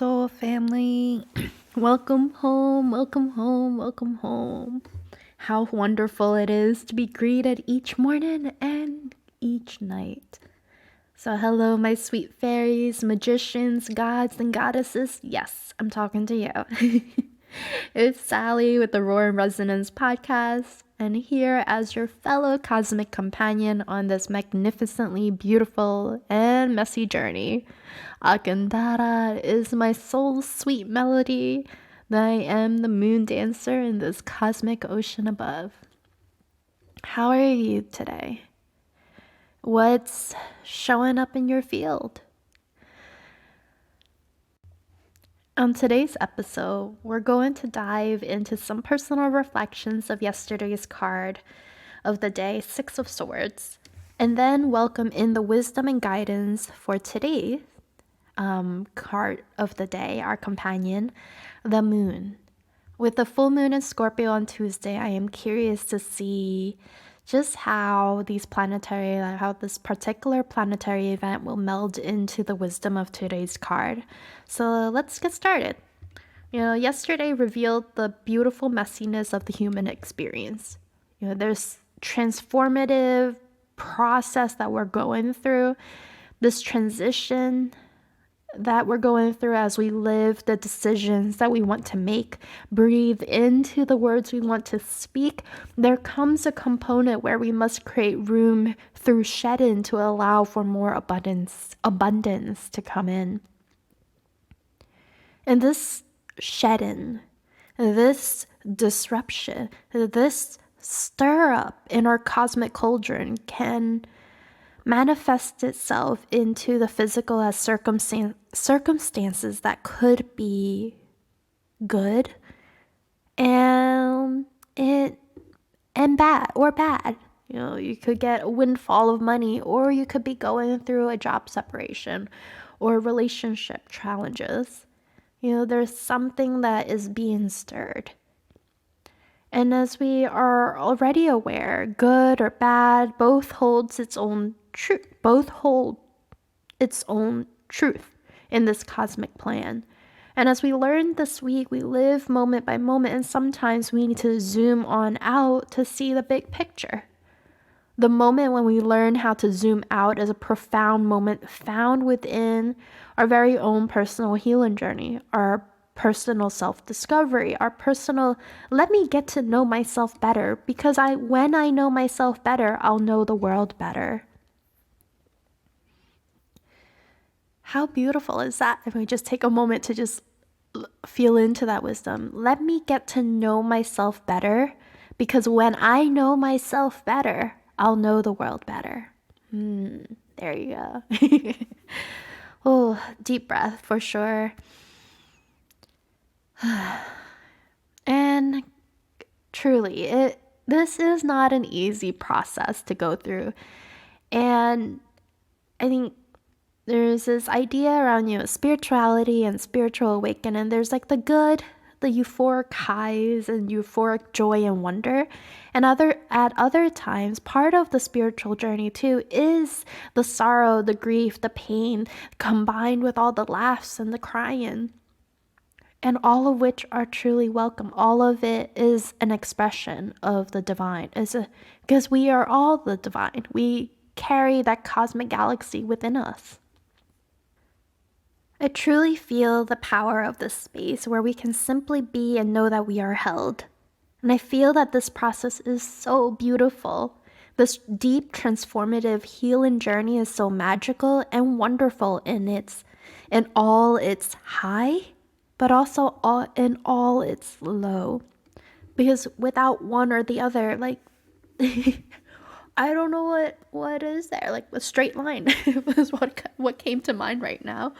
soul family. Welcome home, welcome home, welcome home. How wonderful it is to be greeted each morning and each night. So hello, my sweet fairies, magicians, gods, and goddesses. Yes, I'm talking to you. It's Sally with the Roar and Resonance podcast, and here as your fellow cosmic companion on this magnificently beautiful and messy journey. Akandara is my soul's sweet melody. I am the moon dancer in this cosmic ocean above. How are you today? What's showing up in your field? On today's episode, we're going to dive into some personal reflections of yesterday's card of the day, Six of Swords, and then welcome in the wisdom and guidance for today's card of the day, our companion, the moon. With the full moon in Scorpio on Tuesday, I am curious to see just how this particular planetary event will meld into the wisdom of today's card. So let's get started. Yesterday revealed the beautiful messiness of the human experience. There's transformative process that we're going through, this transition that we're going through as we live the decisions that we want to make, breathe into the words we want to speak. There comes a component where we must create room through shedding to allow for more abundance to come in. And this shedding, this disruption, this stir up in our cosmic cauldron can manifest itself into the physical as circumstances that could be good and bad or bad. You could get a windfall of money, or you could be going through a job separation or relationship challenges. There's something that is being stirred. And as we are already aware, good or bad both hold its own truth in this cosmic plan. And as we learned this week, we live moment by moment, and sometimes we need to zoom on out to see the big picture. The moment when we learn how to zoom out is a profound moment found within our very own personal healing journey, our personal self-discovery, our personal, let me get to know myself better, because when I know myself better, I'll know the world better. How beautiful is that if we just take a moment to just feel into that wisdom? Let me get to know myself better, because when I know myself better, I'll know the world better. There you go. Oh, deep breath for sure. And truly, this is not an easy process to go through. And I think there's this idea around, spirituality and spiritual awakening. There's like the good, the euphoric highs and euphoric joy and wonder. And at other times, part of the spiritual journey too is the sorrow, the grief, the pain, combined with all the laughs and the crying. And all of which are truly welcome. All of it is an expression of the divine. Because we are all the divine. We carry that cosmic galaxy within us. I truly feel the power of this space where we can simply be and know that we are held. And I feel that this process is so beautiful. This deep, transformative healing journey is so magical and wonderful in all its high, but also in all its low. Because without one or the other, I don't know what is there. Like a straight line is what came to mind right now.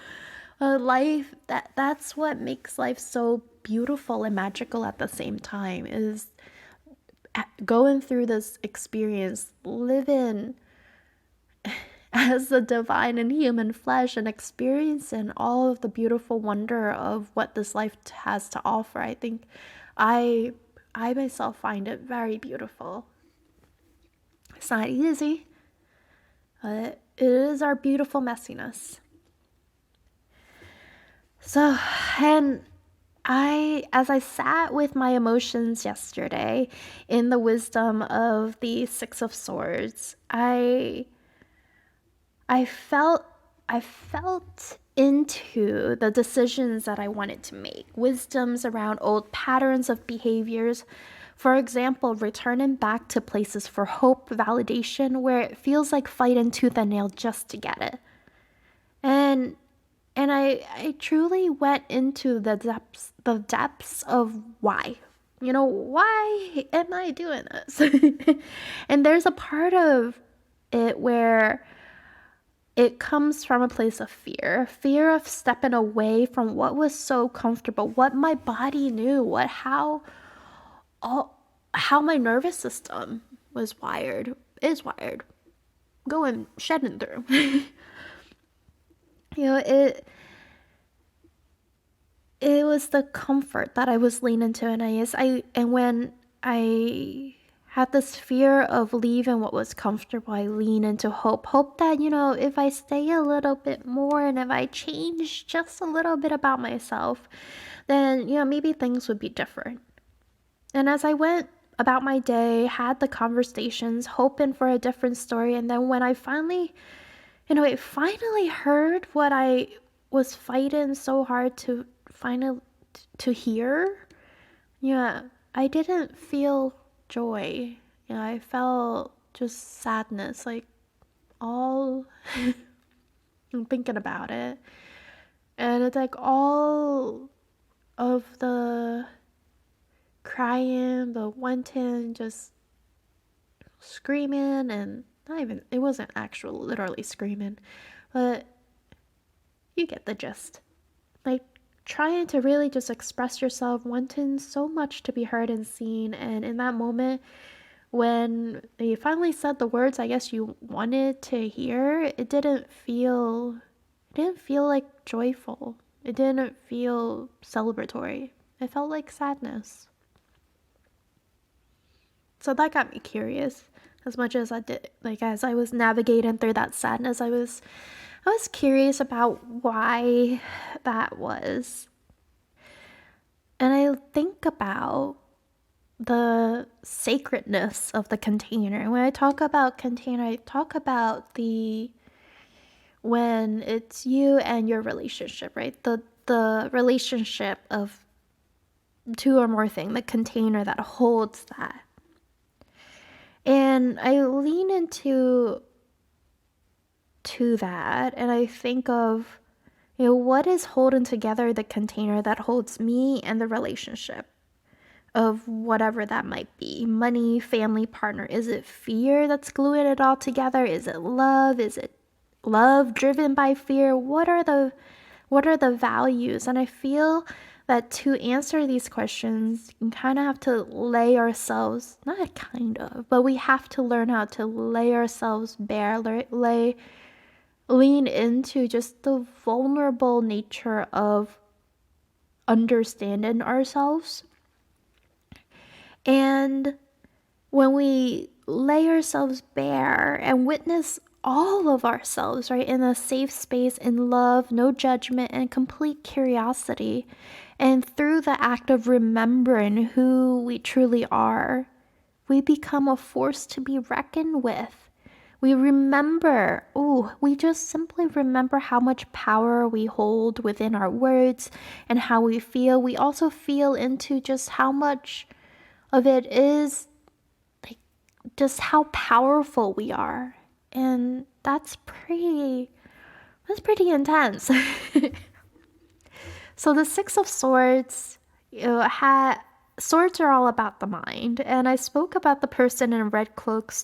Life, that's what makes life so beautiful and magical at the same time, is going through this experience, living as the divine in human flesh and experiencing all of the beautiful wonder of what this life has to offer. I think I myself find it very beautiful. It's not easy, but it is our beautiful messiness. So, and as I sat with my emotions yesterday in the wisdom of the Six of Swords, I felt I felt into the decisions that I wanted to make, wisdoms around old patterns of behaviors. For example, returning back to places for hope, validation, where it feels like fighting tooth and nail just to get it. And I truly went into the depths of why. Why am I doing this? And there's a part of it where it comes from a place of fear of stepping away from what was so comfortable, what my body knew, all, how my nervous system is wired, going shedding through. you know, it it was the comfort that I was leaning to, and when I had this fear of leaving what was comfortable, I lean into hope that if I stay a little bit more and if I change just a little bit about myself, then maybe things would be different. And as I went about my day, had the conversations, hoping for a different story, and then when I finally heard what I was fighting so hard to finally to hear. Yeah, I didn't feel joy. Yeah, I felt just sadness, like all I'm thinking about it. And it's like all of the crying, the wanting, just screaming, and not even, it wasn't actual literally screaming, but you get the gist. Like trying to really just express yourself, wanting so much to be heard and seen. And in that moment, when they finally said the words I guess you wanted to hear, it didn't feel like joyful. It didn't feel celebratory. It felt like sadness. So that got me curious. As much as I did, like as I was navigating through that sadness, I was curious about why that was. And I think about the sacredness of the container. And when I talk about container, I talk about the when it's you and your relationship, right? The relationship of two or more things, the container that holds that. And I lean into that and I think of what is holding together the container that holds me and the relationship of whatever that might be, money, family, partner. Is it fear that's gluing it all together? Is it love? Is it love driven by fear? What are the values? And I feel that to answer these questions, you kind of have to lay ourselves, not kind of, but we have to learn how to lay ourselves bare, lean into just the vulnerable nature of understanding ourselves. And when we lay ourselves bare and witness all of ourselves, right, in a safe space, in love, no judgment, and complete curiosity, and through the act of remembering who we truly are, we become a force to be reckoned with. We just simply remember how much power we hold within our words and how we feel. We also feel into just how much of it is like just how powerful we are. And that's pretty intense. So the Six of Swords, swords are all about the mind, and I spoke about the person in a red cloak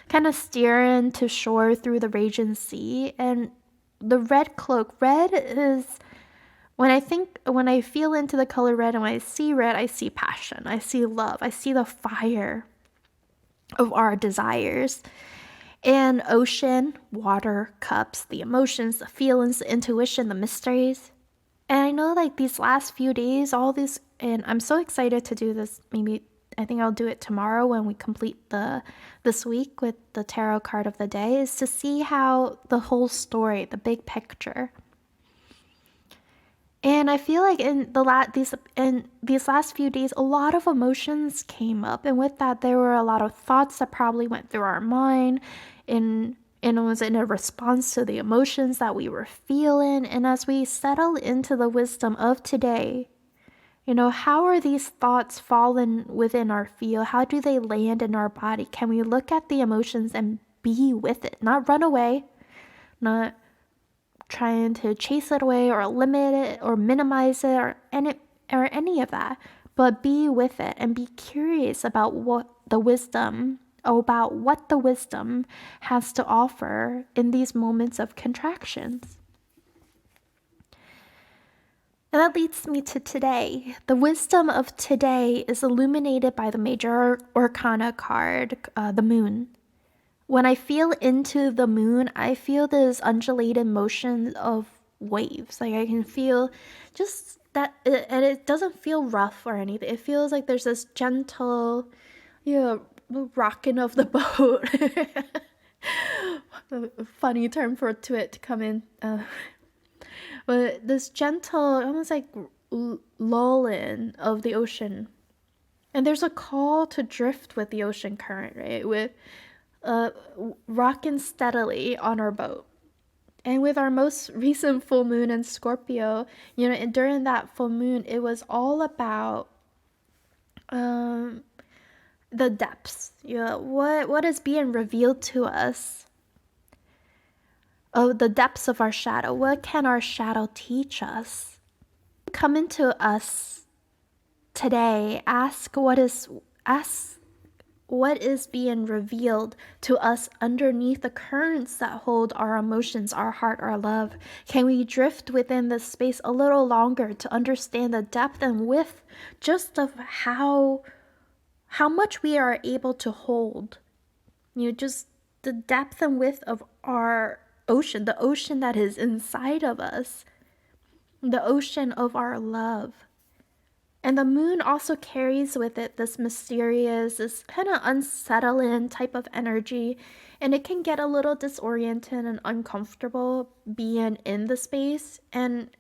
kind of steering to shore through the raging sea, and the red cloak. Red is when I feel into the color red and when I see red, I see passion, I see love, I see the fire of our desires. And ocean, water, cups, the emotions, the feelings, the intuition, the mysteries. And I know like these last few days, all this, and I'm so excited to do this. Maybe I think I'll do it tomorrow when we complete this week with the tarot card of the day, is to see how the whole story, the big picture. And I feel like in these last few days, a lot of emotions came up, and with that, there were a lot of thoughts that probably went through our mind, and it was in a response to the emotions that we were feeling. And as we settle into the wisdom of today, how are these thoughts fallen within our field? How do they land in our body? Can we look at the emotions and be with it, not run away, not trying to chase it away or limit it or minimize it or any of that, but be with it and be curious about what the wisdom has to offer in these moments of contractions. And that leads me to today. The wisdom of today is illuminated by the major arcana card, the moon. When I feel into the moon, I feel this undulated motion of waves. Like I can feel just that, and it doesn't feel rough or anything. It feels like there's this gentle, rocking of the boat. A funny term for it to come in. But this gentle, almost like lull-in of the ocean. And there's a call to drift with the ocean current, right? With rocking steadily on our boat. And with our most recent full moon in Scorpio, and during that full moon, it was all about the depths. What is being revealed to us? Oh, the depths of our shadow. What can our shadow teach us? Come into us today. Ask what is being revealed to us underneath the currents that hold our emotions, our heart, our love. Can we drift within this space a little longer to understand the depth and width just of how much we are able to hold? Just the depth and width of our ocean, the ocean that is inside of us, the ocean of our love. And the moon also carries with it this mysterious, this kind of unsettling type of energy. And it can get a little disoriented and uncomfortable being in the space. And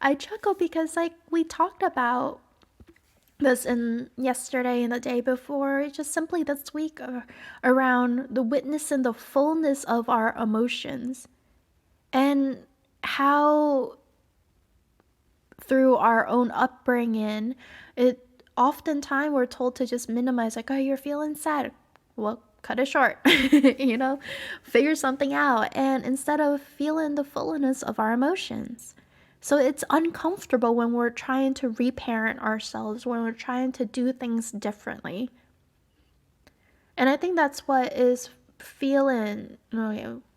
I chuckle because we talked about this in yesterday and the day before, just simply this week, around the witness and the fullness of our emotions. And how through our own upbringing, oftentimes we're told to just minimize, like, oh, you're feeling sad. Well, cut it short, figure something out. And instead of feeling the fullness of our emotions. So it's uncomfortable when we're trying to reparent ourselves, when we're trying to do things differently. And I think that's what is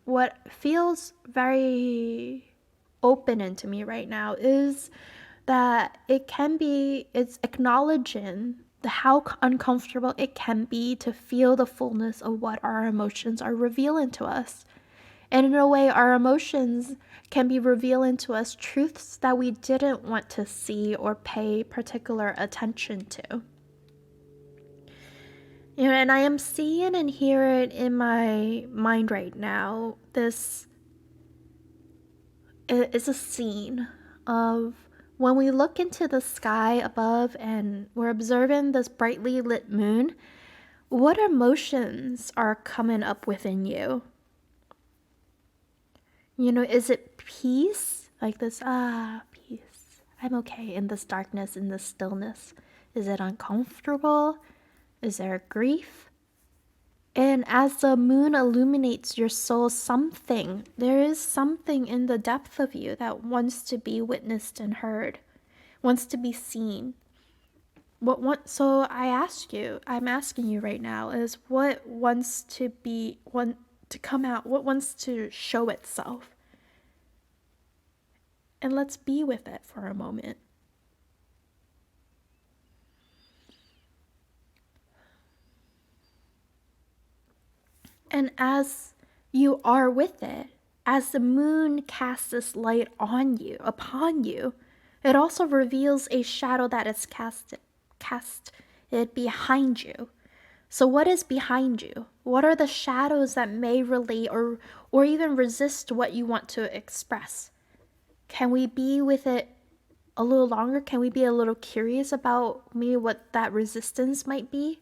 what feels very open into me right now is that it's acknowledging how uncomfortable it can be to feel the fullness of what our emotions are revealing to us. And in a way, our emotions can be revealing to us truths that we didn't want to see or pay particular attention to. And I am seeing and hearing in my mind right now, this is a scene of when we look into the sky above and we're observing this brightly lit moon, what emotions are coming up within you? Is it peace? Like this, peace. I'm okay in this darkness, in this stillness. Is it uncomfortable? Is there grief? And as the moon illuminates your soul, there is something in the depth of you that wants to be witnessed and heard, wants to be seen. So I'm asking you right now is what wants to come out, what wants to show itself? And let's be with it for a moment. And as you are with it, as the moon casts this light upon you, it also reveals a shadow that is cast it behind you. So what is behind you? What are the shadows that may relate or even resist what you want to express? Can we be with it a little longer? Can we be a little curious about maybe what that resistance might be?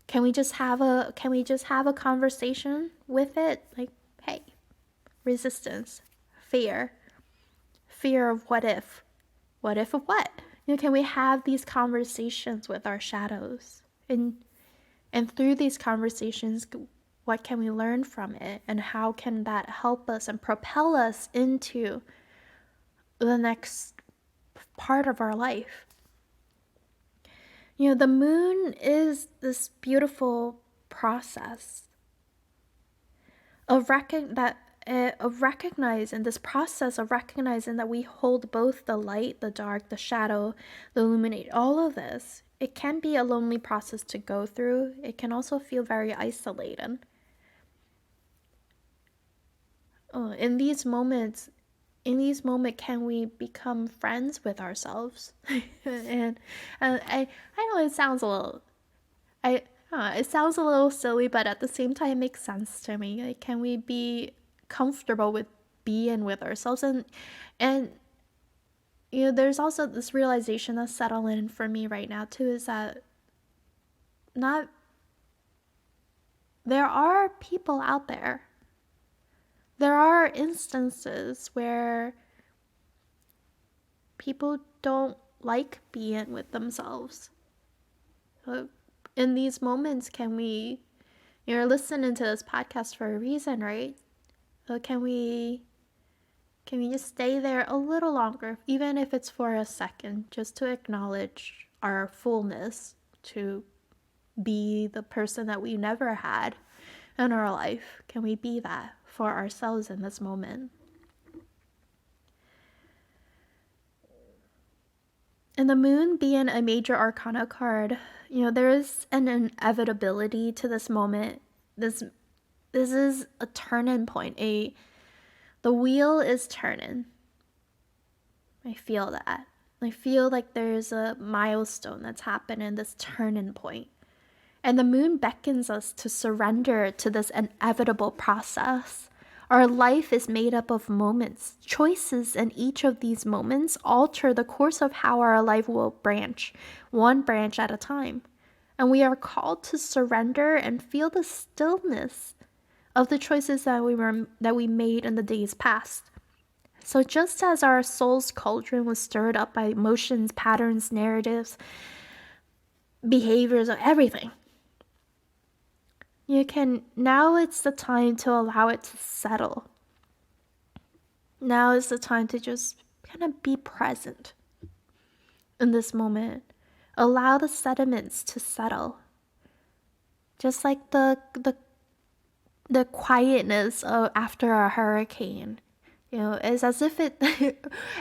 Can we just have a conversation with it? Like, hey, resistance, fear, fear of what if? What if of what? Can we have these conversations with our shadows? And through these conversations, what can we learn from it? And how can that help us and propel us into the next part of our life? The moon is this beautiful process of recognizing this process of recognizing that we hold both the light, the dark, the shadow, the illuminate, all of this. It can be a lonely process to go through. It can also feel very isolating. In these moments, can we become friends with ourselves? and I know it sounds a little it sounds a little silly, but at the same time, it makes sense to me. Like, can we be comfortable with being with ourselves? And there's also this realization that's settling in for me right now too, is that not there are people out there. There are instances where people don't like being with themselves. In these moments, you're listening to this podcast for a reason, right? So can we just stay there a little longer, even if it's for a second, just to acknowledge our fullness, to be the person that we never had in our life? Can we be that for ourselves in this moment? And the moon being a major arcana card, there is an inevitability to this moment. This is a turning point. The wheel is turning. I feel that. I feel like there's a milestone that's happening, this turning point. And the moon beckons us to surrender to this inevitable process. Our life is made up of moments. Choices in each of these moments alter the course of how our life will branch, one branch at a time. And we are called to surrender and feel the stillness of the choices that we made in the days past. So just as our soul's cauldron was stirred up by emotions, patterns, narratives, behaviors, everything, now it's the time to allow it to settle. Now is the time to just kind of be present in this moment. Allow the sediments to settle. Just like the quietness after a hurricane. It's as if it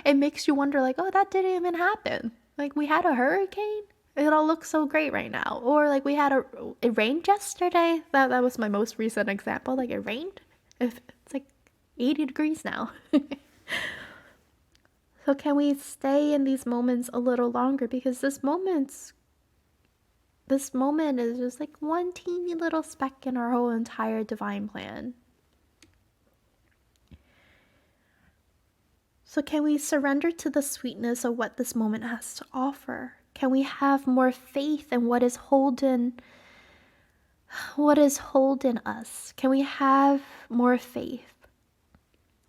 it makes you wonder, like, oh, that didn't even happen. Like, we had a hurricane? It all looks so great right now. Or like it rained yesterday. That was my most recent example. Like, it rained. It's like 80 degrees now. So can we stay in these moments a little longer? Because this moment is just like one teeny little speck in our whole entire divine plan. So can we surrender to the sweetness of what this moment has to offer? Can we have more faith in what is holding us? Can we have more faith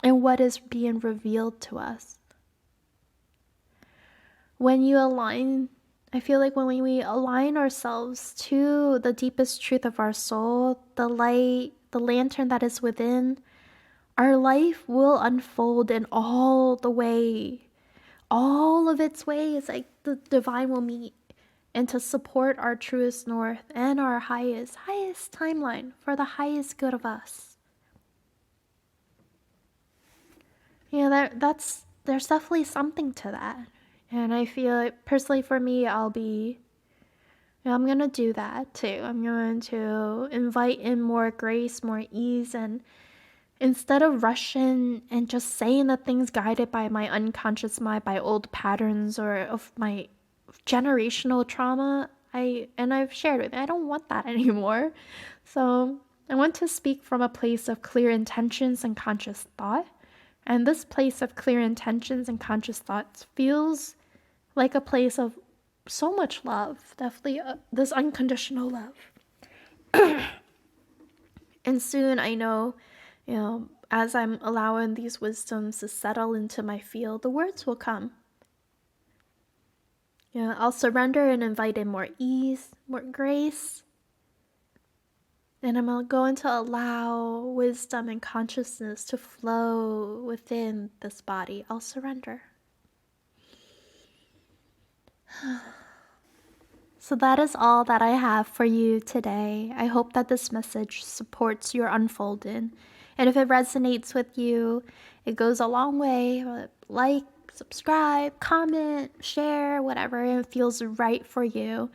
in what is being revealed to us? When you align, I feel like when we align ourselves to the deepest truth of our soul, the light, the lantern that is within, our life will unfold in all of its ways. Like, the divine will meet, and to support our truest north and our highest timeline for the highest good of us. There's definitely something to that. And I feel like, personally for me, I'm going to do that too. I'm going to invite in more grace, more ease, and instead of rushing and just saying the things guided by my unconscious mind, by old patterns or of my generational trauma, I've shared with you, I don't want that anymore. So I want to speak from a place of clear intentions and conscious thought, And this place of clear intentions and conscious thoughts feels like a place of so much love, definitely this unconditional love. And soon I know, as I'm allowing these wisdoms to settle into my field, the words will come. I'll surrender and invite in more ease, more grace. And I'm going to allow wisdom and consciousness to flow within this body. I'll surrender. So that is all that I have for you today. I hope that this message supports your unfolding. And if it resonates with you, it goes a long way. Like, subscribe, comment, share, whatever it feels right for you.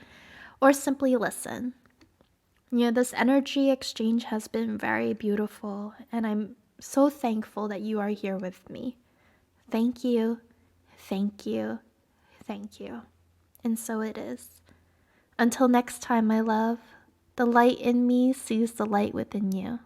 Or simply listen. This energy exchange has been very beautiful. And I'm so thankful that you are here with me. Thank you. Thank you. Thank you. And so it is. Until next time, my love, the light in me sees the light within you.